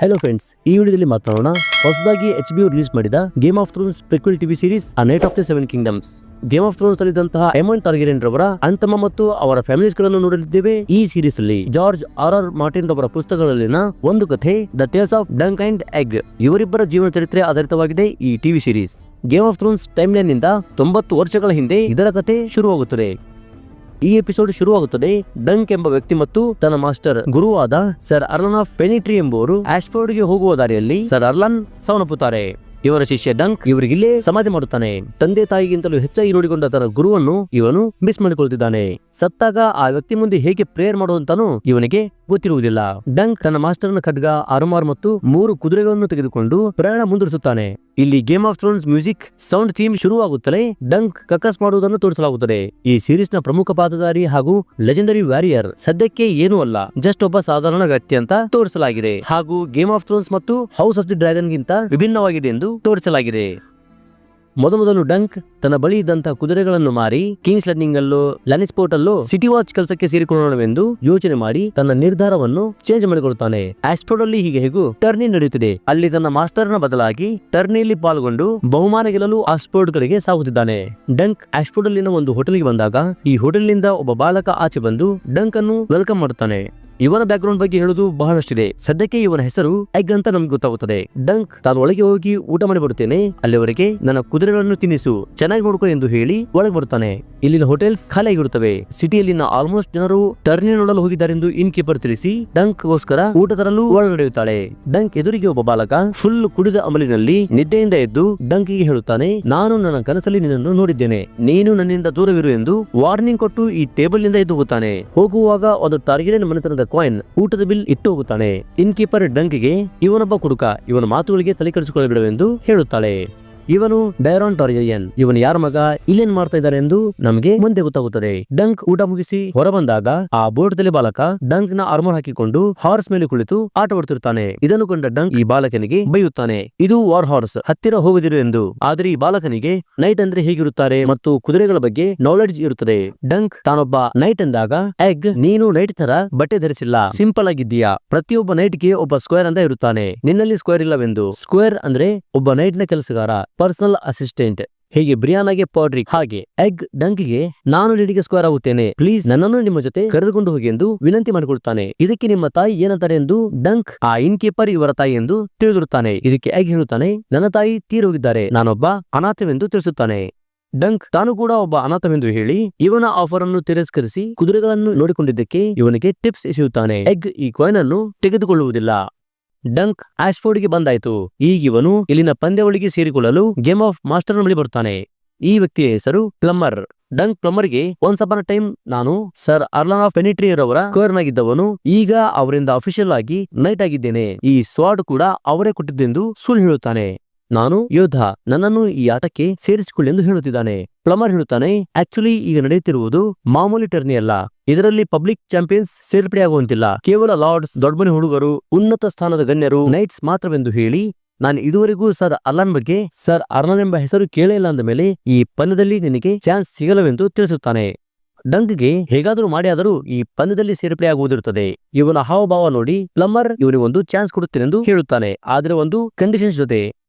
Hello friends, ಈ ವಿಡಿಯೋದಲ್ಲಿ ಮಾತಾಡೋಣ ಹೊಸದಾಗಿ HBO ರಿಲೀಸ್ ಮಾಡಿದ Game of Thrones prequel TV series A Knight of the Seven Kingdoms. Game of Thrones ಅಲ್ಲಿದ್ದಂತಹ Aemon Targaryen ರವರ ಅಂತಮ ಮತ್ತು ಅವರ ಫ್ಯಾಮಿಲೀಸ್ ಗಳನ್ನು ನೋಡಲಿದ್ದೇವೆ. ಈ ಸೀರೀಸ್ ಅಲ್ಲಿ ಜಾರ್ಜ್ R.R. ಮಾರ್ಟಿನ್ ರವರ ಪುಸ್ತಕಗಳಲ್ಲಿನ ಒಂದು ಕಥೆ the Tales of Dunk and Egg ಇವರಿಬ್ಬರ ಜೀವನ ಚರಿತ್ರೆ ಆಧಾರಿತವಾಗಿದೆ ಈ TV series. Game of Thrones time line ನಿಂದ 90 ವರ್ಷಗಳ ಹಿಂದೆ ಇದರ ಕಥೆ ಶುರುವಾಗುತ್ತದೆ. ಈ ಎಪಿಸೋಡ್ ಶುರುವಾಗುತ್ತದೆ ಡಂಕ್ ಎಂಬ ವ್ಯಕ್ತಿ ಮತ್ತು ತನ್ನ ಮಾಸ್ಟರ್ ಗುರುವಾದ ಸರ್ ಅರ್ಲನ್ ಆಫ್ ಫೆನಿಟ್ರಿ ಎಂಬುವರು ಆಶ್ಫೋರ್ಡ್ಗೆ ಹೋಗುವ ದಾರಿಯಲ್ಲಿ ಸರ್ ಅರ್ಲನ್ ಸಾವನ್ನಪ್ಪುತ್ತಾರೆ. ಇವರ ಶಿಷ್ಯ ಡಂಕ್ ಇವರಿಗಿಲ್ಲೇ ಸಮಾಧಿ ಮಾಡುತ್ತಾನೆ. ತಂದೆ ತಾಯಿಗಿಂತಲೂ ಹೆಚ್ಚಾಗಿ ನೋಡಿಕೊಂಡ ತನ್ನ ಗುರುವನ್ನು ಇವನು ಮಿಸ್ ಮಾಡಿಕೊಳ್ಳುತ್ತಿದ್ದಾನೆ. ಸತ್ತಾಗ ಆ ವ್ಯಕ್ತಿ ಮುಂದೆ ಹೇಗೆ ಪ್ರೇಯರ್ ಮಾಡುವಂತಾನೂ ಇವನಿಗೆ ಗೊತ್ತಿರುವುದಿಲ್ಲ. ಡಂಕ್ ತನ್ನ ಮಾಸ್ಟರ್ನ ಖಡ್ಗ, ಆರ್ಮರ್ ಮತ್ತು 3 ಕುದುರೆಗಳನ್ನು ತೆಗೆದುಕೊಂಡು ಪ್ರಯಾಣ ಮುಂದುವರಿಸುತ್ತಾನೆ. ಇಲ್ಲಿ Game of Thrones music sound theme ಶುರುವಾಗುತ್ತಲೇ ಡಂಕ್ ಕಕ್ಕಸ್ ಮಾಡುವುದನ್ನು ತೋರಿಸಲಾಗುತ್ತದೆ. ಈ ಸೀರೀಸ್ ನ ಪ್ರಮುಖ ಪಾತ್ರಧಾರಿ ಹಾಗೂ ಲೆಜೆಂಡರಿ ವ್ಯಾರಿಯರ್ ಸದ್ಯಕ್ಕೆ ಏನೂ ಅಲ್ಲ, ಜಸ್ಟ್ ಒಬ್ಬ ಸಾಧಾರಣ ವ್ಯಕ್ತಿ ಅಂತ ತೋರಿಸಲಾಗಿದೆ. ಹಾಗೂ ಗೇಮ್ ಆಫ್ ಥ್ರೋನ್ಸ್ ಮತ್ತು ಹೌಸ್ ಆಫ್ ದಿ ಡ್ರ್ಯಾಗನ್ ಗಿಂತ ವಿಭಿನ್ನವಾಗಿದೆ ಎಂದು ತೋರಿಸಲಾಗಿದೆ. ಮೊದಲು ಡಂಕ್ ತನ್ನ ಬಳಿ ಇದ್ದಂತಹ ಕುದುರೆಗಳನ್ನು ಮಾರಿ ಕಿಂಗ್ಸ್ ಲ್ಯಾಂಡಿಂಗ್ ಅಲ್ಲೋ ಲ್ಯಾನಿಸ್ಪೋರ್ಟ್ ಅಲ್ಲೋ ಸಿಟಿ ವಾಚ್ ಕೆಲಸಕ್ಕೆ ಸೇರಿಕೊಳ್ಳೋಣವೆಂದು ಯೋಚನೆ ಮಾಡಿ ತನ್ನ ನಿರ್ಧಾರವನ್ನು ಚೇಂಜ್ ಮಾಡಿಕೊಳ್ಳುತ್ತಾನೆ. ಆಸ್ಫೋರ್ಡ್ ಅಲ್ಲಿ ಹೀಗೆ ಹೇಗೂ ಟರ್ನಿ ನಡೆಯುತ್ತಿದೆ. ಅಲ್ಲಿ ತನ್ನ ಮಾಸ್ಟರ್ ನ ಬದಲಾಗಿ ಟರ್ನಿಯಲ್ಲಿ ಪಾಲ್ಗೊಂಡು ಬಹುಮಾನ ಗೆಲ್ಲಲು ಆಸ್ಫೋರ್ಡ್ ಕಡೆಗೆ ಸಾಗುತ್ತಿದ್ದಾನೆ. ಡಂಕ್ ಆಸ್ಫೋರ್ಡ್ ಅಲ್ಲಿನ ಒಂದು ಹೋಟೆಲ್ಗೆ ಬಂದಾಗ ಈ ಹೋಟೆಲ್ ನಿಂದ ಒಬ್ಬ ಬಾಲಕ ಆಚೆ ಬಂದು ಡಂಕ್ ಅನ್ನು ವೆಲ್ಕಮ್ ಮಾಡುತ್ತಾನೆ. ಇವನ ಬ್ಯಾಕ್ ಗ್ರೌಂಡ್ ಬಗ್ಗೆ ಹೇಳುವುದು ಬಹಳಷ್ಟಿದೆ. ಸದ್ಯಕ್ಕೆ ಇವನ ಹೆಸರು ಎಗ್ ಅಂತ ನಮ್ಗೆ ಗೊತ್ತಾಗುತ್ತದೆ. ಡಂಕ್ ತಾನು ಒಳಗೆ ಹೋಗಿ ಊಟ ಮಾಡಿ ಬರುತ್ತೇನೆ, ಅಲ್ಲಿವರೆಗೆ ನನ್ನ ಕುದುರೆಗಳನ್ನು ತಿನ್ನಿಸು, ಚೆನ್ನಾಗಿ ನೋಡ್ಕೊ ಎಂದು ಹೇಳಿ ಒಳಗೆ ಬರುತ್ತಾನೆ. ಇಲ್ಲಿನ ಹೋಟೆಲ್ಸ್ ಖಾಲಿಯಾಗಿರುತ್ತವೆ. ಸಿಟಿಯಲ್ಲಿನ ಆಲ್ಮೋಸ್ಟ್ ಜನರು ಟರ್ನಿ ನೋಡಲು ಹೋಗಿದ್ದಾರೆಂದು ಇನ್ ಕೀಪರ್ ತಿಳಿಸಿ ಡಂಕ್ ಗೋಸ್ಕರ ಊಟ ತರಲು ಒಳಗಡೆಯುತ್ತಾಳೆ. ಡಂಕ್ ಎದುರಿಗೆ ಒಬ್ಬ ಬಾಲಕ ಫುಲ್ ಕುಡಿದ ಅಮಲಿನಲ್ಲಿ ನಿದ್ದೆಯಿಂದ ಎದ್ದು ಡಂಕಿಗೆ ಹೇಳುತ್ತಾನೆ, ನಾನು ನನ್ನ ಕನಸಲ್ಲಿ ನಿನ್ನನ್ನು ನೋಡಿದ್ದೇನೆ, ನೀನು ನನ್ನಿಂದ ದೂರವಿರು ಎಂದು ವಾರ್ನಿಂಗ್ ಕೊಟ್ಟು ಈ ಟೇಬಲ್ ನಿಂದ ಎದ್ದು ಹೋಗುತ್ತಾನೆ. ಹೋಗುವಾಗ ಒಂದು ಟಾರ್ಗೆರಿಯನ್ ಮನೆತನದ ಕಾಯಿನ್ ಊಟದ ಬಿಲ್ ಇಟ್ಟು ಹೋಗುತ್ತಾನೆ. ಇನ್ ಕೀಪರ್ ಡಂಕಿಗೆ ಇವನೊಬ್ಬ ಕುಡುಕ, ಇವನ ಮಾತುಗಳಿಗೆ ತಲೆ ಕೆಡಿಸಿಕೊಳ್ಳಬೇಡವೆಂದು ಹೇಳುತ್ತಾಳೆ. ಇವನು ಡೈರಾನ್ ಟಾರ್ಗೆರಿಯನ್, ಇವನು ಯಾರ ಮಗ, ಇಲ್ಲೇನ್ ಮಾಡ್ತಾ ಇದ್ದಾರೆ ಎಂದು ನಮಗೆ ಮುಂದೆ ಗೊತ್ತಾಗುತ್ತದೆ. ಡಂಕ್ ಊಟ ಮುಗಿಸಿ ಹೊರಬಂದಾಗ ಆ ಬೋರ್ಡ್ದಲ್ಲಿ ಬಾಲಕ ಡಂಕ್ ನ ಆರ್ಮರ್ ಹಾಕಿಕೊಂಡು ಹಾರ್ಸ್ ಮೇಲೆ ಕುಳಿತು ಆಟವಾಡುತ್ತಿರುತ್ತಾನೆ. ಇದನ್ನು ಕಂಡ ಡಂಕ್ ಈ ಬಾಲಕನಿಗೆ ಬೈಯುತ್ತಾನೆ, ಇದು ವಾರ್ ಹಾರ್ಸ್, ಹತ್ತಿರ ಹೋಗುದಿರು ಎಂದು. ಆದ್ರೆ ಈ ಬಾಲಕನಿಗೆ ನೈಟ್ ಅಂದ್ರೆ ಹೇಗಿರುತ್ತಾರೆ ಮತ್ತು ಕುದುರೆಗಳ ಬಗ್ಗೆ ನಾಲೆಡ್ಜ್ ಇರುತ್ತದೆ. ಡಂಕ್ ತಾನೊಬ್ಬ ನೈಟ್ ಎಂದಾಗ, ಎಗ್ ನೀನು ನೈಟ್ ತರ ಬಟ್ಟೆ ಧರಿಸಿಲ್ಲ, ಸಿಂಪಲ್ ಆಗಿದ್ದೀಯಾ, ಪ್ರತಿಯೊಬ್ಬ ನೈಟ್ ಗೆ ಒಬ್ಬ ಸ್ಕ್ವೇರ್ ಅಂತ ಇರುತ್ತಾನೆ, ನಿನ್ನಲ್ಲಿ ಸ್ಕ್ವೇರ್ ಇಲ್ಲವೆಂದು. ಸ್ಕ್ವೇರ್ ಅಂದ್ರೆ ಒಬ್ಬ ನೈಟ್ ನ ಕೆಲಸಗಾರ, ಪರ್ಸನಲ್ ಅಸಿಸ್ಟೆಂಟ್. ಹೇಗೆ ಬ್ರಿಯಾನಾಗೆ ಪಾಡ್ರಿಕ್, ಹಾಗೆ ಎಗ್ ಡಂಕಿಗೆ ನಾನು ನಿನಗೆ ಸ್ಕ್ವೇರ್ ಆಗುತ್ತೇನೆ, ಪ್ಲೀಸ್ ನನ್ನನ್ನು ನಿಮ್ಮ ಜೊತೆ ಕರೆದುಕೊಂಡು ಹೋಗಿ ಎಂದು ವಿನಂತಿ ಮಾಡಿಕೊಳ್ತಾನೆ. ಇದಕ್ಕೆ ನಿಮ್ಮ ತಾಯಿ ಏನಂತಾರೆ ಎಂದು ಡಂಕ್ ಆ ಇನ್ ಕೀಪರ್ ಇವರ ತಾಯಿ ಎಂದು ತಿಳಿದಿರುತ್ತಾನೆ. ಇದಕ್ಕೆ ಎಗ್ ಹೇಳುತ್ತಾನೆ, ನನ್ನ ತಾಯಿ ತೀರೋಗಿದ್ದಾರೆ, ನಾನೊಬ್ಬ ಅನಾಥವೆಂದು ತಿಳಿಸುತ್ತಾನೆ. ಡಂಕ್ ತಾನು ಕೂಡ ಒಬ್ಬ ಅನಾಥವೆಂದು ಹೇಳಿ ಇವನ ಆಫರ್ ಅನ್ನು ತಿರಸ್ಕರಿಸಿ ಕುದುರೆಗಳನ್ನು ನೋಡಿಕೊಂಡಿದ್ದಕ್ಕೆ ಇವನಿಗೆ ಟಿಪ್ಸ್ ಎಸೆಯುತ್ತಾನೆ. ಎಗ್ ಈ ಕಾಯಿನ್ ಅನ್ನು ತೆಗೆದುಕೊಳ್ಳುವುದಿಲ್ಲ. ಡಂಕ್ ಆಶ್ಫೋರ್ಡ್ಗೆ ಬಂದಾಯ್ತು. ಈಗ ಇವನು ಇಲ್ಲಿನ ಪಂದ್ಯಾವಳಿಗೆ ಸೇರಿಕೊಳ್ಳಲು ಗೇಮ್ ಆಫ್ ಮಾಸ್ಟರ್ ಬಳಿ ಬರ್ತಾನೆ. ಈ ವ್ಯಕ್ತಿಯ ಹೆಸರು ಪ್ಲಮ್ಮರ್. ಡಂಕ್ ಪ್ಲಮ್ಮರ್ಗೆ ಒನ್ಸ್ ಅಪಾನ್ ಅ ಟೈಮ್ ನಾನು ಸರ್ ಅರ್ಲನ್ ಆಫ್ ಫೆನಿಟ್ರಿ ರವರ ಸ್ಕ್ವೇರ್ ನಾಗಿದ್ದವನು, ಈಗ ಅವರಿಂದ ಅಫಿಷಿಯಲ್ ಆಗಿ ನೈಟ್ ಆಗಿದ್ದೇನೆ, ಈ ಸ್ವಾರ್ಡ್ ಕೂಡ ಅವರೇ ಕೊಟ್ಟಿದ್ದೆಂದು ಸುಳ್ಳು ಹೇಳುತ್ತಾನೆ. ನಾನು ಯೋಧ, ನನ್ನನ್ನು ಈ ಆಟಕ್ಕೆ ಸೇರಿಸಿಕೊಳ್ಳಿ ಎಂದು ಹೇಳುತ್ತಿದ್ದಾನೆ. ಪ್ಲಮರ್ ಹೇಳುತ್ತಾನೆ, ಆಕ್ಚುಲಿ ಈಗ ನಡೆಯುತ್ತಿರುವುದು ಮಾಮೂಲಿ ಟರ್ನಿ ಅಲ್ಲ, ಇದರಲ್ಲಿ ಪಬ್ಲಿಕ್ ಚಾಂಪಿಯನ್ಸ್ ಸೇರ್ಪಡೆಯಾಗುವಂತಿಲ್ಲ, ಕೇವಲ ಲಾರ್ಡ್ಸ್, ದೊಡ್ಡಮನೆ ಹುಡುಗರು, ಉನ್ನತ ಸ್ಥಾನದ ಗಣ್ಯರು, ನೈಟ್ಸ್ ಮಾತ್ರವೆಂದು ಹೇಳಿ ನಾನು ಇದುವರೆಗೂ ಸರ್ ಅರ್ಲನ್ ಬಗ್ಗೆ ಸರ್ ಅರ್ಲನ್ ಎಂಬ ಹೆಸರು ಕೇಳೇ ಇಲ್ಲ ಅಂದ ಮೇಲೆ ಈ ಪಂದ್ಯದಲ್ಲಿ ನಿನಗೆ ಚಾನ್ಸ್ ಸಿಗಲವೆಂದು ತಿಳಿಸುತ್ತಾನೆ. ಡಂಕ್ಗೆ ಹೇಗಾದರೂ ಮಾಡಿಯಾದರೂ ಈ ಪಂದ್ಯದಲ್ಲಿ ಸೇರ್ಪಡೆಯಾಗುವುದಿರುತ್ತದೆ. ಇವನ ಹಾವಭಾವ ನೋಡಿ ಪ್ಲಮ್ಮರ್ ಇವನಿಗೆ ಒಂದು ಚಾನ್ಸ್ ಕೊಡುತ್ತೇನೆಂದು ಹೇಳುತ್ತಾನೆ, ಆದ್ರೆ ಒಂದು ಕಂಡೀಷನ್ಸ್ ಜೊತೆ.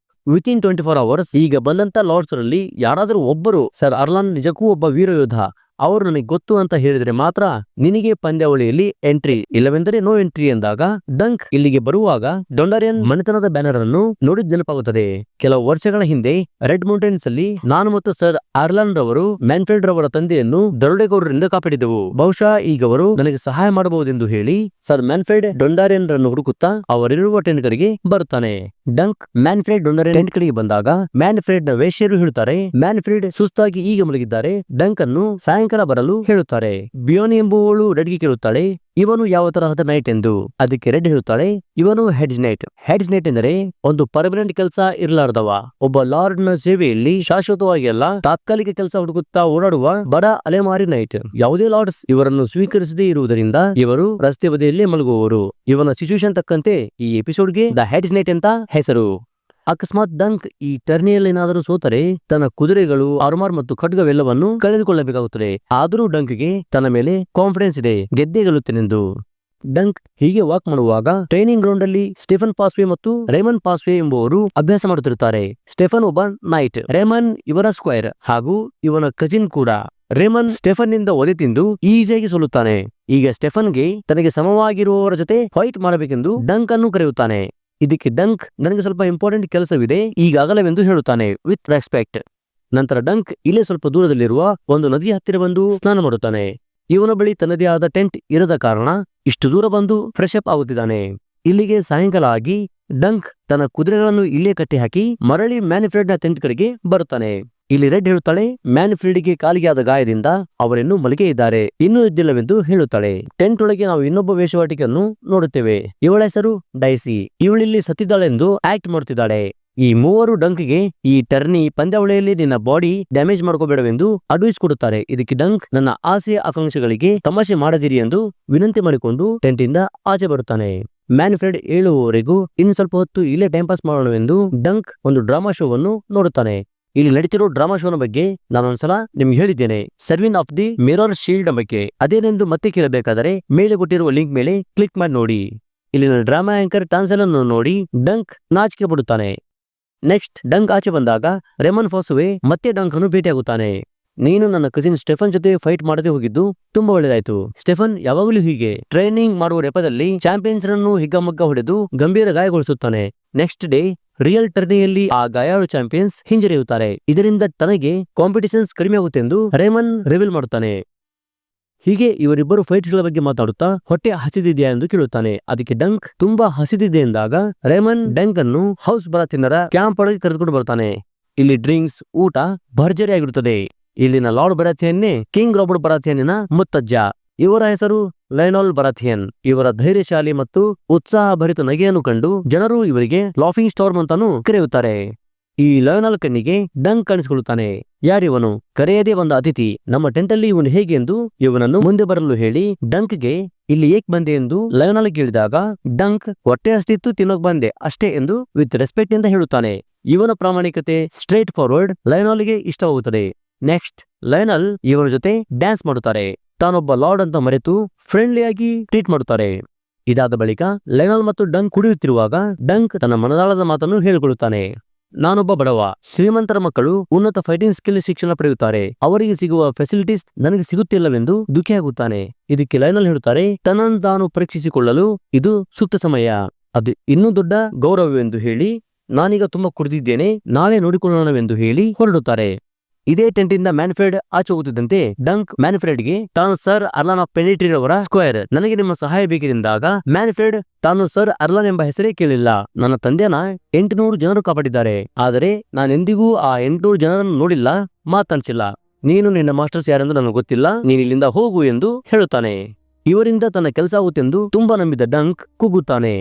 ವಿತಿನ್ 24 hours ಈಗ ಬಂದಂತ ಲಾರ್ಡ್ಸ್ ರಲ್ಲಿ ಯಾರಾದರೂ ಒಬ್ಬರು ಸರ್ ಅರ್ಲನ್ ನಿಜಕ್ಕೂ ಒಬ್ಬ ವೀರ ಯೋಧ, ಅವರು ನನಗೆ ಗೊತ್ತು ಅಂತ ಹೇಳಿದ್ರೆ ಮಾತ್ರ ನಿನಗೆ ಪಂದ್ಯಾವಳಿಯಲ್ಲಿ ಎಂಟ್ರಿ, ಇಲ್ಲವೆಂದರೆ ನೋ ಎಂಟ್ರಿ ಎಂದಾಗ ಡಂಕ್ ಇಲ್ಲಿಗೆ ಬರುವಾಗ ಡೊಂಡಾರಿಯನ್ ಮನೆತನದ ಬ್ಯಾನರ್ ಅನ್ನು ನೋಡಿದ ನೆನಪಾಗುತ್ತದೆ. ಕೆಲವು ವರ್ಷಗಳ ಹಿಂದೆ ರೆಡ್ ಮೌಂಟೇನ್ಸ್ ಅಲ್ಲಿ ನಾನು ಮತ್ತು ಸರ್ ಅರ್ಲನ್ ರವರು ಮ್ಯಾನ್ಫ್ರೆಡ್ ರವರ ತಂದೆಯನ್ನು ದರೋಡೆಕೋರರಿಂದ ಕಾಪಾಡಿದೆವು, ಬಹುಶಃ ಈಗ ಅವರು ನನಗೆ ಸಹಾಯ ಮಾಡಬಹುದೆಂದು ಹೇಳಿ ಸರ್ ಮ್ಯಾನ್ಫ್ರೆಡ್ ಡೊಂಡಾರಿಯನ್ ರನ್ನು ಹುಡುಕುತ್ತಾ ಅವರಿರುವ ಟೆಂಟ್ ಕಡೆಗೆ ಬರುತ್ತಾನೆ. ಡಂಕ್ ಮ್ಯಾನ್ಫ್ರೆಡ್ ಡೊಂಡಾರಿಯನ್ ಟೆಂಟ್ ಕಡೆಗೆ ಬಂದಾಗ ಮ್ಯಾನ್ಫ್ರೆಡ್ ನ ವೇಶ್ಯರು ಹೇಳುತ್ತಾರೆ, ಮ್ಯಾನ್ಫ್ರೆಡ್ ಸುಸ್ತಾಗಿ ಈಗ ಮಲಗಿದ್ದಾರೆ, ಡಂಕ್ ಅನ್ನು ಸಾಯಂಕಾಲ ಬರಲು ಹೇಳುತ್ತಾರೆ. ಬಿಯೋನಿ ಎಂಬುವಳು ರೆಡ್ಗೆ ಕೇಳುತ್ತಾಳೆ, ಇವನು ಯಾವ ತರಹದ ನೈಟ್ ಎಂದು. ಅದಕ್ಕೆ ರೆಡ್ ಹೇಳುತ್ತಾಳೆ, ಇವನು ಹೆಡ್ಜ್ ನೈಟ್. ಹೆಡ್ಜ್ ನೈಟ್ ಎಂದರೆ ಒಂದು ಪರ್ಮನೆಂಟ್ ಕೆಲಸ ಇರಲಾರ್ದವ, ಒಬ್ಬ ಲಾರ್ಡ್ ನ ಸೇವೆಯಲ್ಲಿ ಶಾಶ್ವತವಾಗಿ ಅಲ್ಲ ತಾತ್ಕಾಲಿಕ ಕೆಲಸ ಹುಡುಕುತ್ತಾ ಓಡಾಡುವ ಬಡ ಅಲೆಮಾರಿ ನೈಟ್. ಯಾವುದೇ ಲಾರ್ಡ್ಸ್ ಇವರನ್ನು ಸ್ವೀಕರಿಸದೇ ಇರುವುದರಿಂದ ಇವರು ರಸ್ತೆ ಬದಿಯಲ್ಲೇ ಮಲಗುವವರು. ಇವನ ಸಿಚುವೇಶನ್ ತಕ್ಕಂತೆ ಈ ಎಪಿಸೋಡ್ಗೆ ದ ಹೆಡ್ಜ್ ನೈಟ್ ಅಂತ ಹೆಸರು. ಅಕಸ್ಮಾತ್ ಡಂಕ್ ಈ ಟರ್ನಿಯಲ್ಲಿ ಏನಾದರೂ ಸೋತರೆ ತನ್ನ ಕುದುರೆಗಳು, ಆರ್ಮರ್ ಮತ್ತು ಖಡ್ಗವೆಲ್ಲವನ್ನು ಕಳೆದುಕೊಳ್ಳಬೇಕಾಗುತ್ತದೆ. ಆದರೂ ಡಂಕ್ಗೆ ತನ್ನ ಮೇಲೆ ಕಾನ್ಫಿಡೆನ್ಸ್ ಇದೆ, ಗೆದ್ದೇ ಗೆಲ್ಲುತ್ತೇನೆಂದು. ಡಂಕ್ ಹೀಗೆ ವಾಕ್ ಮಾಡುವಾಗ ಟ್ರೈನಿಂಗ್ ಗ್ರೌಂಡ್ ಅಲ್ಲಿ ಸ್ಟೆಫನ್ ಪಾಸ್ವೆ ಮತ್ತು ರೇಮನ್ ಪಾಸ್ವೆ ಎಂಬುವರು ಅಭ್ಯಾಸ ಮಾಡುತ್ತಿರುತ್ತಾರೆ. ಸ್ಟೆಫನ್ ಒಬ್ಬ ನೈಟ್, ರೇಮನ್ ಇವರ ಸ್ಕ್ವೈರ್ ಹಾಗೂ ಇವನ ಕಜಿನ್ ಕೂಡ. ರೇಮನ್ ಸ್ಟೆಫನ್ ನಿಂದ ಒದೆ ತಿಂದು ಈಸಿಯಾಗಿ ಸೋಲುತ್ತಾನೆ. ಈಗ ಸ್ಟೆಫನ್ಗೆ ತನಗೆ ಸಮವಾಗಿರುವವರ ಜೊತೆ ಫೈಟ್ ಮಾಡಬೇಕೆಂದು ಡಂಕ್ ಅನ್ನು ಕರೆಯುತ್ತಾನೆ. ಇದಕ್ಕೆ ಡಂಕ್ ನನಗೆ ಸ್ವಲ್ಪ ಇಂಪಾರ್ಟೆಂಟ್ ಕೆಲಸವಿದೆ, ಈಗಾಗಲವೆಂದು ಹೇಳುತ್ತಾನೆ ವಿತ್ ರೆಸ್ಪೆಕ್ಟ್. ನಂತರ ಡಂಕ್ ಇಲ್ಲೇ ಸ್ವಲ್ಪ ದೂರದಲ್ಲಿರುವ ಒಂದು ನದಿಯ ಹತ್ತಿರ ಬಂದು ಸ್ನಾನ ಮಾಡುತ್ತಾನೆ. ಇವನ ಬಳಿ ತನ್ನದೇ ಆದ ಟೆಂಟ್ ಇರದ ಕಾರಣ ಇಷ್ಟು ದೂರ ಬಂದು ಫ್ರೆಶ್ ಅಪ್ ಆಗುತ್ತಿದ್ದಾನೆ. ಇಲ್ಲಿಗೆ ಸಾಯಂಕಾಲ ಆಗಿ ಡಂಕ್ ತನ್ನ ಕುದುರೆಗಳನ್ನು ಇಲ್ಲೇ ಕಟ್ಟಿ ಹಾಕಿ ಮರಳಿ ಮ್ಯಾನಿಫ್ರೆಡ್ ನ ಟೆಂಟ್ ಕಡೆಗೆ ಬರುತ್ತಾನೆ. ಇಲ್ಲಿ ರೆಡ್ ಹೇಳುತ್ತಾಳೆ ಮ್ಯಾನಿಫ್ರೆಡ್ಗೆ ಕಾಲಿಗೆ ಆದ ಗಾಯದಿಂದ ಅವರೆನ್ನೂ ಮಲಗೆ ಇದ್ದಾರೆ, ಇನ್ನೂ ಇದ್ದಿಲ್ಲವೆಂದು ಹೇಳುತ್ತಾಳೆ. ಟೆಂಟ್ ಒಳಗೆ ನಾವು ಇನ್ನೊಬ್ಬ ವೇಷವಾಟಿಕೆಯನ್ನು ನೋಡುತ್ತೇವೆ. ಇವಳ ಹೆಸರು ಡೈಸಿ. ಇವಳಿಲ್ಲಿ ಸತ್ತಿದ್ದಾಳೆಂದು ಆಕ್ಟ್ ಮಾಡುತ್ತಿದ್ದಾಳೆ. ಈ ಮೂವರು ಡಂಕ್ಗೆ ಈ ಟರ್ನಿ ಪಂದ್ಯಾವಳಿಯಲ್ಲಿ ನಿನ್ನ ಬಾಡಿ ಡ್ಯಾಮೇಜ್ ಮಾಡ್ಕೋಬೇಡವೆಂದು ಅಡ್ವೈಸ್ ಕೊಡುತ್ತಾರೆ. ಇದಕ್ಕೆ ಡಂಕ್ ನನ್ನ ಆಸೆ ಆಕಾಂಕ್ಷೆಗಳಿಗೆ ತಮಾಷೆ ಮಾಡದಿರಿ ಎಂದು ವಿನಂತಿ ಮಾಡಿಕೊಂಡು ಟೆಂಟ್ ಇಂದ ಆಚೆ ಬರುತ್ತಾನೆ. ಮ್ಯಾನಿಫ್ರೆಡ್ ಹೇಳುವವರೆಗೂ ಇನ್ನು ಸ್ವಲ್ಪ ಹೊತ್ತು ಇಲ್ಲೇ ಟೈಮ್ ಪಾಸ್ ಮಾಡೋಣವೆಂದು ಡಂಕ್ ಒಂದು ಡ್ರಾಮಾ ಶೋವನ್ನು ನೋಡುತ್ತಾನೆ. ಇಲ್ಲಿ ನಡೀತಿರೋ ಡ್ರಾಮಾ ಶೋನ ಬಗ್ಗೆ ನಾನೊಂದ್ಸಲ ನಿಮ್ಗೆ ಹೇಳಿದ್ದೇನೆ, Sarvin of the mirror shield ಬಗ್ಗೆ. ಅದೇನೆಂದು ಮತ್ತೆ ಕೇಳಬೇಕಾದರೆ ಮೇಲೆ ಕೊಟ್ಟಿರುವ ಲಿಂಕ್ ಮೇಲೆ ಕ್ಲಿಕ್ ಮಾಡಿ ನೋಡಿ. ಇಲ್ಲಿನ ಡ್ರಾಮಾ ಆಂಕರ್ ಟಾನ್ಸೆಲ್ ಅನ್ನು ನೋಡಿ ಡಂಕ್ ನಾಚಿಕೆ ಪಡುತ್ತಾನೆ. ನೆಕ್ಸ್ಟ್ ಡಂಕ್ ಆಚೆ ಬಂದಾಗ ರೇಮನ್ ಪಾಸ್ವೆ ಮತ್ತೆ ಡಂಕ್ ಅನ್ನು ಭೇಟಿಯಾಗುತ್ತಾನೆ. ನೀನು ನನ್ನ ಕಸಿನ್ ಸ್ಟೆಫನ್ ಜೊತೆ ಫೈಟ್ ಮಾಡದೆ ಹೋಗಿದ್ದು ತುಂಬಾ ಒಳ್ಳೆದಾಯ್ತು. ಸ್ಟೆಫನ್ ಯಾವಾಗಲೂ ಹೀಗೆ ಟ್ರೈನಿಂಗ್ ಮಾಡುವ ನೆಪದಲ್ಲಿ ಚಾಂಪಿಯನ್ಸ್ ರನ್ನು ಹಿಗ್ಗಮಗ್ಗ ಹೊಡೆದು ಗಂಭೀರ ಗಾಯಗೊಳಿಸುತ್ತಾನೆ. ನೆಕ್ಸ್ಟ್ ಡೇ ರಿಯಲ್ ಟರ್ನಿಯಲ್ಲಿ ಆ ಗಾಯಾಳು ಚಾಂಪಿಯನ್ಸ್ ಹಿಂಜರಿಯುತ್ತಾರೆ. ಇದರಿಂದ ತನಗೆ ಕಾಂಪಿಟಿಷನ್ಸ್ ಕಡಿಮೆ ಆಗುತ್ತೆಂದು ರೇಮನ್ ರಿವೀಲ್ ಮಾಡುತ್ತಾನೆ. ಹೀಗೆ ಇವರಿಬ್ಬರು ಫೈಟ್ಸ್ ಗಳ ಬಗ್ಗೆ ಮಾತಾಡುತ್ತಾ ಹೊಟ್ಟೆ ಹಸಿದಿದೆಯಾ ಎಂದು ಕೇಳುತ್ತಾನೆ. ಅದಕ್ಕೆ ಡಂಕ್ ತುಂಬಾ ಹಸಿದಿದೆ ಎಂದಾಗ ರೇಮನ್ ಡಂಕ್ ಅನ್ನು ಹೌಸ್ ಬರಾಥಿಯನ್ನರ ಕ್ಯಾಂಪ್ ಒಳಗೆ ಕರೆದುಕೊಂಡು ಬರ್ತಾನೆ. ಇಲ್ಲಿ ಡ್ರಿಂಕ್ಸ್, ಊಟ ಭರ್ಜರಿಯಾಗಿರುತ್ತದೆ. ಇಲ್ಲಿನ ಲಾರ್ಡ್ ಬರಾಥಿಯನ್ನೇ ಕಿಂಗ್ ರಾಬರ್ಟ್ ಬರಾಥಿಯನ್ನಿನ ಮುತ್ತಜ್ಜ. ಇವರ ಹೆಸರು ಲಯನಾಲ್ ಬರಾಥಿಯನ್. ಇವರ ಧೈರ್ಯಶಾಲಿ ಮತ್ತು ಉತ್ಸಾಹಭರಿತ ನಗೆಯನ್ನು ಕಂಡು ಜನರು ಇವರಿಗೆ ಲಾಫಿಂಗ್ ಸ್ಟಾರ್ಮ್ ಅಂತಾನೂ ಕರೆಯುತ್ತಾರೆ. ಈ ಲಯನಾಲ್ ಕಣ್ಣಿಗೆ ಡಂಕ್ ಕಾಣಿಸಿಕೊಳ್ಳುತ್ತಾನೆ. ಯಾರಿವನು? ಕರೆಯದೇ ಬಂದ ಅತಿಥಿ. ನಮ್ಮ ಟೆಂಟ್ ಅಲ್ಲಿ ಇವನು ಹೇಗೆ ಎಂದು ಇವನನ್ನು ಮುಂದೆ ಬರಲು ಹೇಳಿ ಡಂಕ್ಗೆ ಇಲ್ಲಿ ಏಕ್ ಬಂದೆ ಎಂದು ಲಯನಾಲ್ ಕೇಳಿದಾಗ ಡಂಕ್ ಹೊಟ್ಟೆ ಹಸ್ತಿತ್ತು ತಿನ್ನೋಕ್ ಬಂದೆ ಅಷ್ಟೇ ಎಂದು ವಿತ್ ರೆಸ್ಪೆಕ್ಟ್ ಇಂದ ಹೇಳುತ್ತಾನೆ. ಇವನ ಪ್ರಾಮಾಣಿಕತೆ ಸ್ಟ್ರೇಟ್ ಫಾರ್ವರ್ಡ್ ಲಯನಾಲ್ಗೆ ಇಷ್ಟವಾಗುತ್ತದೆ. ನೆಕ್ಸ್ಟ್ ಲಯನಾಲ್ ಇವರ ಜೊತೆ ಡ್ಯಾನ್ಸ್ ಮಾಡುತ್ತಾರೆ. ತಾನೊಬ್ಬ ಲಾರ್ಡ್ ಅಂತ ಮರೆತು ಫ್ರೆಂಡ್ಲಿಯಾಗಿ ಟ್ರೀಟ್ ಮಾಡುತ್ತಾರೆ. ಇದಾದ ಬಳಿಕ ಲಯನಾಲ್ ಮತ್ತು ಡಂಕ್ ಕುಡಿಯುತ್ತಿರುವಾಗ ಡಂಕ್ ತನ್ನ ಮನದಾಳದ ಮಾತನ್ನು ಹೇಳಿಕೊಳ್ಳುತ್ತಾನೆ. ನಾನೊಬ್ಬ ಬಡವ, ಶ್ರೀಮಂತರ ಮಕ್ಕಳು ಉನ್ನತ ಫೈಟಿಂಗ್ ಸ್ಕಿಲ್ ಶಿಕ್ಷಣ ಪಡೆಯುತ್ತಾರೆ, ಅವರಿಗೆ ಸಿಗುವ ಫೆಸಿಲಿಟೀಸ್ ನನಗೆ ಸಿಗುತ್ತಿಲ್ಲವೆಂದು ದುಃಖಿಯಾಗುತ್ತಾನೆ. ಇದಕ್ಕೆ ಲಯನಾಲ್ ಹೇಳುತ್ತಾರೆ, ತನ್ನನ್ನು ತಾನು ಪರೀಕ್ಷಿಸಿಕೊಳ್ಳಲು ಇದು ಸೂಕ್ತ ಸಮಯ, ಅದು ಇನ್ನೂ ದೊಡ್ಡ ಗೌರವವೆಂದು ಹೇಳಿ ನಾನೀಗ ತುಂಬಾ ಕುಡಿದಿದ್ದೇನೆ, ನಾಳೆ ನೋಡಿಕೊಳ್ಳೋಣವೆಂದು ಹೇಳಿ ಹೊರಡುತ್ತಾರೆ. ಇದೇ ಟೆಂಟ್ ಇಂದ ಮ್ಯಾನಿಫ್ರೆಡ್ ಆಚೆ ಹೋಗುತ್ತಿದ್ದಂತೆ ಡಂಕ್ ಮ್ಯಾನಿಫ್ರೆಡ್ಗೆ ತಾನು ಸರ್ ಅರ್ಲಾನ್ ಆಫ್ ಪೆನಿಟ್ರಿ ಅವರ ಸ್ಕ್ವೇರ್, ನನಗೆ ನಿಮ್ಮ ಸಹಾಯ ಬೇಕೆಂದಾಗ ಮ್ಯಾನಿಫ್ರೆಡ್ ತಾನು ಸರ್ ಅರ್ಲಾನ್ ಎಂಬ ಹೆಸರೇ ಕೇಳಿಲ್ಲ. ನನ್ನ ತಂದೆಯನ್ನ 800 ಜನರು ಕಾಪಾಡಿದ್ದಾರೆ, ಆದರೆ ನಾನೆಂದಿಗೂ ಆ 800 ಜನರನ್ನು ನೋಡಿಲ್ಲ, ಮಾತಾಡ್ಸಿಲ್ಲ. ನೀನು ನಿನ್ನ ಮಾಸ್ಟರ್ಸ್ ಯಾರೆಂದು ನನಗೆ ಗೊತ್ತಿಲ್ಲ, ನೀನ್ ಇಲ್ಲಿಂದ ಹೋಗು ಎಂದು ಹೇಳುತ್ತಾನೆ. ಇವರಿಂದ ತನ್ನ ಕೆಲಸ ಆಗುತ್ತೆಂದು ತುಂಬಾ ನಂಬಿದ ಡಂಕ್ ಕೂಗುತ್ತಾನೆ.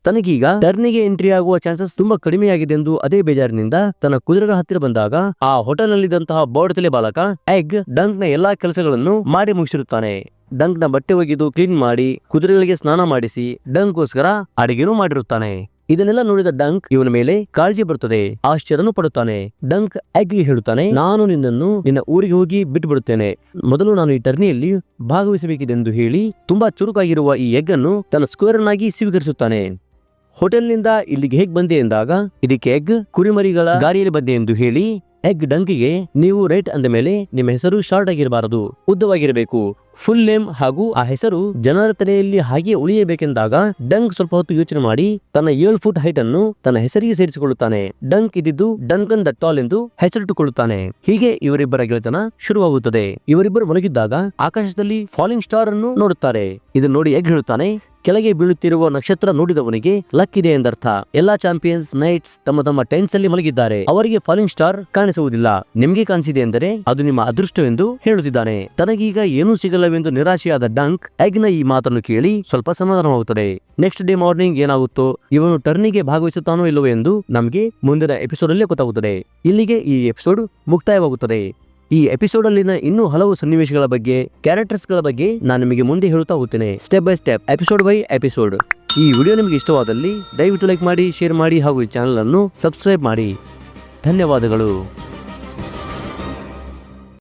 ತನಗೀಗ ಟರ್ನಿಗೆ ಎಂಟ್ರಿ ಆಗುವ ಚಾನ್ಸಸ್ ತುಂಬಾ ಕಡಿಮೆಯಾಗಿದೆ ಎಂದು ಅದೇ ಬೇಜಾರಿನಿಂದ ತನ್ನ ಕುದುರೆಗಳ ಹತ್ತಿರ ಬಂದಾಗ ಆ ಹೋಟೆಲ್ ನಲ್ಲಿದ್ದಂತಹ ಬೋರ್ಡ್ ತಲೆ ಬಾಲಕ ಎಗ್ ಡಂಕ್ ನ ಎಲ್ಲಾ ಕೆಲಸಗಳನ್ನು ಮಾಡಿ ಮುಗಿಸಿರುತ್ತಾನೆ. ಡಂಕ್ ನ ಬಟ್ಟೆ ಒಗೆದು ಕ್ಲೀನ್ ಮಾಡಿ ಕುದುರೆಗಳಿಗೆ ಸ್ನಾನ ಮಾಡಿಸಿ ಡಂಕ್ಗೋಸ್ಕರ ಅಡಿಗೆನೂ ಮಾಡಿರುತ್ತಾನೆ. ಇದನ್ನೆಲ್ಲ ನೋಡಿದ ಡಂಕ್ ಇವನ ಮೇಲೆ ಕಾಳಜಿ ಬರುತ್ತದೆ, ಆಶ್ಚರ್ಯನು ಪಡುತ್ತಾನೆ. ಡಂಕ್ ಎಗ್ ಹೇಳುತ್ತಾನೆ, ನಾನು ನಿನ್ನನ್ನು ನಿನ್ನ ಊರಿಗೆ ಹೋಗಿ ಬಿಟ್ಟು ಬಿಡುತ್ತೇನೆ, ಮೊದಲು ನಾನು ಈ ಟರ್ನಿಯಲ್ಲಿ ಭಾಗವಹಿಸಬೇಕಿದೆ ಎಂದು ಹೇಳಿ ತುಂಬಾ ಚುರುಕಾಗಿರುವ ಈ ಎಗ್ ಅನ್ನು ತನ್ನ ಸ್ಕ್ವೇರ್ ಅನ್ನಾಗಿ ಸ್ವೀಕರಿಸುತ್ತಾನೆ. ಹೋಟೆಲ್ನಿಂದ ಇಲ್ಲಿಗೆ ಹೇಗ್ ಬಂದೆ ಎಂದಾಗ ಇದಕ್ಕೆ ಎಗ್ ಕುರಿಮರಿಗಳ ಗಾಡಿಯಲ್ಲಿ ಬಂದೆ ಎಂದು ಹೇಳಿ ಎಗ್ ಡಂಕಿಗೆ ನೀವು ರೈಟ್ ಅಂದ ಮೇಲೆ ನಿಮ್ಮ ಹೆಸರು ಶಾರ್ಟ್ ಆಗಿರಬಾರದು, ಉದ್ದವಾಗಿರಬೇಕು, ಫುಲ್ ನೇಮ್ ಹಾಗೂ ಆ ಹೆಸರು ಜನರ ತಲೆಯಲ್ಲಿ ಹಾಗೆ ಉಳಿಯಬೇಕೆಂದಾಗ ಡಂಕ್ ಸ್ವಲ್ಪ ಹೊತ್ತು ಯೋಚನೆ ಮಾಡಿ ತನ್ನ 7 ಫುಟ್ ಹೈಟ್ ಅನ್ನು ತನ್ನ ಹೆಸರಿಗೆ ಸೇರಿಸಿಕೊಳ್ಳುತ್ತಾನೆ. ಡಂಕ್ ಇದ್ದಿದ್ದು ಡಂಕನ್ ದ ಟಾಲ್ ಎಂದು ಹೆಸರಿಟ್ಟುಕೊಳ್ಳುತ್ತಾನೆ. ಹೀಗೆ ಇವರಿಬ್ಬರ ಗೆಳೆತನ ಶುರುವಾಗುತ್ತದೆ. ಇವರಿಬ್ಬರು ಮಲಗಿದ್ದಾಗ ಆಕಾಶದಲ್ಲಿ ಫಾಲಿಂಗ್ ಸ್ಟಾರ್ ಅನ್ನು ನೋಡುತ್ತಾರೆ. ಇದನ್ನು ನೋಡಿ ಎಗ್ ಹೇಳುತ್ತಾನೆ, ಕೆಳಗೆ ಬೀಳುತ್ತಿರುವ ನಕ್ಷತ್ರ ನೋಡಿದವನಿಗೆ ಲಕ್ ಇದೆ ಎಂದರ್ಥ. ಎಲ್ಲಾ ಚಾಂಪಿಯನ್ಸ್ ನೈಟ್ಸ್ ತಮ್ಮ ತಮ್ಮ ಟೆಂಟ್ಸ್ ಅಲ್ಲಿ ಮಲಗಿದ್ದಾರೆ, ಅವರಿಗೆ ಫಾಲಿಂಗ್ ಸ್ಟಾರ್ ಕಾಣಿಸುವುದಿಲ್ಲ, ನಿಮಗೆ ಕಾಣಿಸಿದೆ ಎಂದರೆ ಅದು ನಿಮ್ಮ ಅದೃಷ್ಟವೆಂದು ಹೇಳುತ್ತಿದ್ದಾನೆ. ತನಗೀಗ ಏನೂ ಸಿಗಲ್ಲವೆಂದು ನಿರಾಶೆಯಾದ ಡಂಕ್ ಎಗ್ ನ ಈ ಮಾತನ್ನು ಕೇಳಿ ಸ್ವಲ್ಪ ಸಮಾಧಾನವಾಗುತ್ತದೆ. ನೆಕ್ಸ್ಟ್ ಡೇ ಮಾರ್ನಿಂಗ್ ಏನಾಗುತ್ತೋ, ಇವನು ಟರ್ನಿಗೆ ಭಾಗವಹಿಸುತ್ತಾನೋ ಇಲ್ಲವೋ ಎಂದು ನಮಗೆ ಮುಂದಿನ ಎಪಿಸೋಡ್ ಅಲ್ಲೇ ಗೊತ್ತಾಗುತ್ತದೆ. ಇಲ್ಲಿಗೆ ಈ ಎಪಿಸೋಡ್ ಮುಕ್ತಾಯವಾಗುತ್ತದೆ. ಈ ಎಪಿಸೋಡ್ ಅಲ್ಲಿನ ಇನ್ನೂ ಹಲವು ಸನ್ನಿವೇಶಗಳ ಬಗ್ಗೆ, ಕ್ಯಾರೆಕ್ಟರ್ಸ್ ಗಳ ಬಗ್ಗೆ ನಾನು ನಿಮಗೆ ಮುಂದೆ ಹೇಳುತ್ತಾ ಹೋಗ್ತೇನೆ, step by step, episode by episode. ಈ ವಿಡಿಯೋ ನಿಮಗೆ ಇಷ್ಟವಾದಲ್ಲಿ ದಯವಿಟ್ಟು ಲೈಕ್ ಮಾಡಿ, ಶೇರ್ ಮಾಡಿ ಹಾಗೂ ಈ ಚಾನೆಲ್ ಅನ್ನು ಸಬ್ಸ್ಕ್ರೈಬ್ ಮಾಡಿ. ಧನ್ಯವಾದಗಳು.